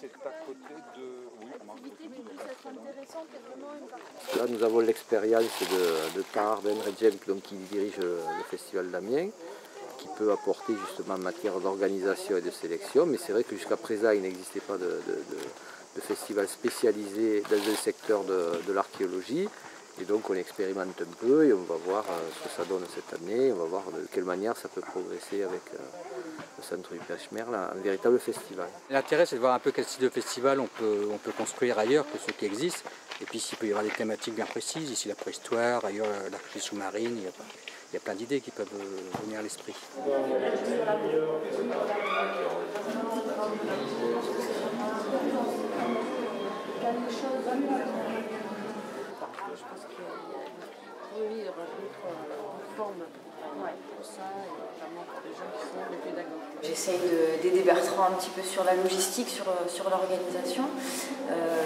c'est à côté de... Oui, là, nous avons l'expérience de Tahar Ben Redjem, qui dirige le festival d'Amiens, qui peut apporter justement en matière d'organisation et de sélection. Mais c'est vrai que jusqu'à présent, il n'existait pas de festival spécialisé dans le secteur de l'archéologie. Et donc on expérimente un peu et on va voir ce que ça donne cette année. On va voir de quelle manière ça peut progresser avec le centre du Pechmerle, un véritable festival. L'intérêt, c'est de voir un peu quel style de festival on peut construire ailleurs que ceux qui existent. Et puis s'il peut y avoir des thématiques bien précises, ici la préhistoire, ailleurs l'archéologie sous-marine, il y a plein d'idées qui peuvent venir à l'esprit. Je pense qu'il y aura d'autres formes pour ça, et notamment pour des gens qui sont des pédagogues. J'essaye d'aider Bertrand un petit peu sur la logistique, sur l'organisation.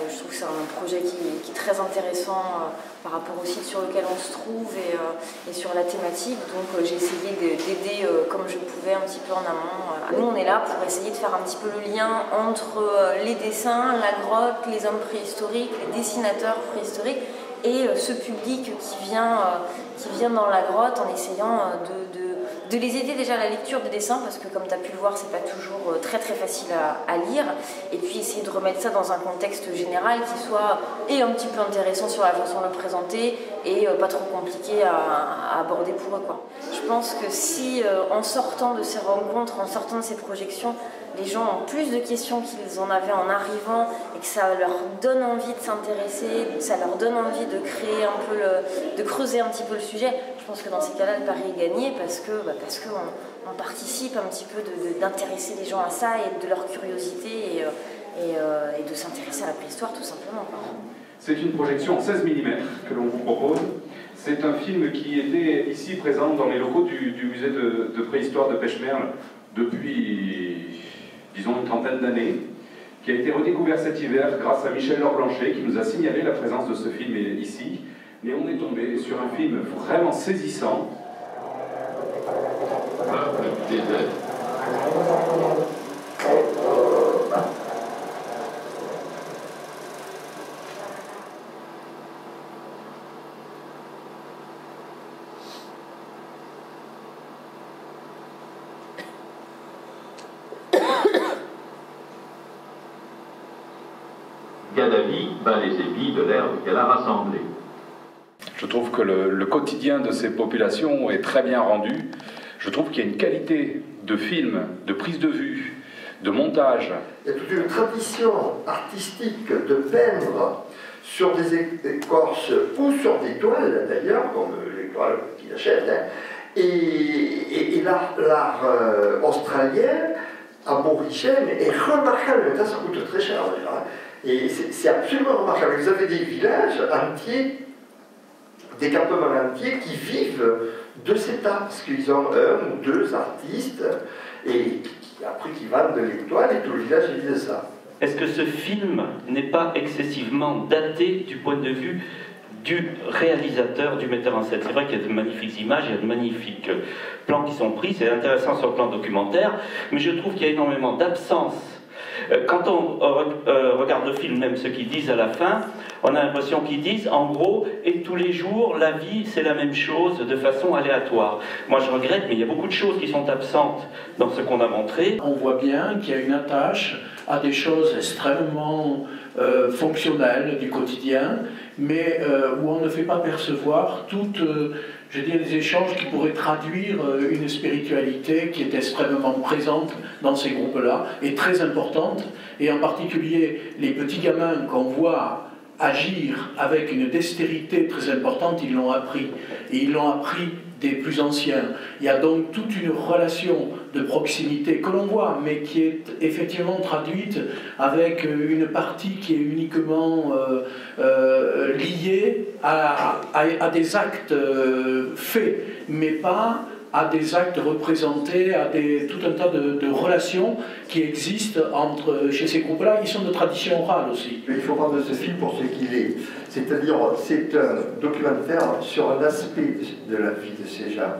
Je trouve que c'est un projet qui est très intéressant par rapport au site sur lequel on se trouve et sur la thématique. Donc j'ai essayé d'aider comme je pouvais un petit peu en amont. Nous on est là pour essayer de faire un petit peu le lien entre les dessins, la grotte, les hommes préhistoriques, les dessinateurs préhistoriques et ce public qui vient dans la grotte en essayant de les aider déjà à la lecture des dessins, parce que comme tu as pu le voir, c'est pas toujours très très facile à lire, et puis essayer de remettre ça dans un contexte général qui soit et un petit peu intéressant sur la façon de le présenter et pas trop compliqué à aborder pour eux, quoi. Je pense que si en sortant de ces rencontres, en sortant de ces projections, les gens ont plus de questions qu'ils en avaient en arrivant et que ça leur donne envie de s'intéresser, ça leur donne envie de créer un peu de creuser un petit peu le sujet, je pense que dans ces cas-là, le pari est gagné parce qu'on participe un petit peu d'intéresser les gens à ça et de leur curiosité et de s'intéresser à la préhistoire tout simplement. C'est une projection en 16 mm que l'on vous propose. C'est un film qui était ici présent dans les locaux du musée de préhistoire de Pechmerle depuis, disons, une trentaine d'années, qui a été redécouvert cet hiver grâce à Michel Laure-Blanchet, qui nous a signalé la présence de ce film ici. Et on est tombé sur un film vraiment saisissant. Gaddafi bat les épis de l'herbe qu'elle a rassemblée. Je trouve que le quotidien de ces populations est très bien rendu. Je trouve qu'il y a une qualité de film, de prise de vue, de montage. Il y a toute une tradition artistique de peindre sur des écorces ou sur des toiles d'ailleurs, comme les toiles qu'il achète. Et l'art australien, aborigène, est remarquable. Ça coûte très cher déjà. Et c'est absolument remarquable. Vous avez des villages entiers, des campements entiers qui vivent de cet art, parce qu'ils ont un ou deux artistes, et après qui vendent les toiles, et tout le village vit de ça. Est-ce que ce film n'est pas excessivement daté du point de vue du réalisateur, du metteur en scène? C'est vrai qu'il y a de magnifiques images, il y a de magnifiques plans qui sont pris, c'est intéressant sur le plan documentaire, mais je trouve qu'il y a énormément d'absence. Quand on regarde le film, même ceux qui disent à la fin, on a l'impression qu'ils disent, en gros, et tous les jours, la vie, c'est la même chose de façon aléatoire. Moi, je regrette, mais il y a beaucoup de choses qui sont absentes dans ce qu'on a montré. On voit bien qu'il y a une attache à des choses extrêmement fonctionnelles du quotidien, mais où on ne fait pas percevoir toutes, les échanges qui pourraient traduire une spiritualité qui est extrêmement présente dans ces groupes-là, et très importante, et en particulier les petits gamins qu'on voit agir avec une dextérité très importante, ils l'ont appris, et ils l'ont appris des plus anciens. Il y a donc toute une relation de proximité que l'on voit, mais qui est effectivement traduite avec une partie qui est uniquement liée à des actes faits, mais pas à des actes représentés, à tout un tas de relations qui existent chez ces groupes-là. Ils sont de tradition orale aussi. Il faut prendre ce film pour ce qu'il est. C'est-à-dire, c'est un documentaire sur un aspect de la vie de ces gens.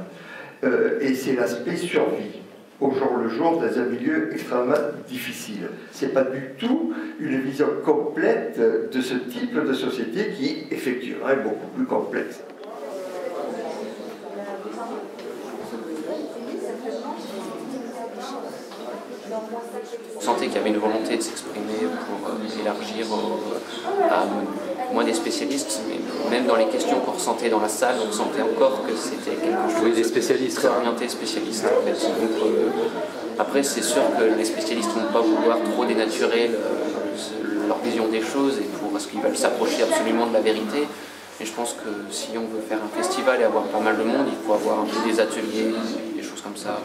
Et c'est l'aspect survie. au jour le jour dans un milieu extrêmement difficile. Ce n'est pas du tout une vision complète de ce type de société qui, effectivement, est beaucoup plus complexe. On sentait qu'il y avait une volonté de s'exprimer pour élargir à moins des spécialistes, mais même dans les questions qu'on ressentait dans la salle, on sentait encore que c'était quelque chose des spécialistes, très orienté spécialiste. En fait. Donc, après, c'est sûr que les spécialistes ne vont pas vouloir trop dénaturer leur vision des choses parce qu'ils veulent s'approcher absolument de la vérité. Mais je pense que si on veut faire un festival et avoir pas mal de monde, il faut avoir un peu des ateliers, des choses comme ça.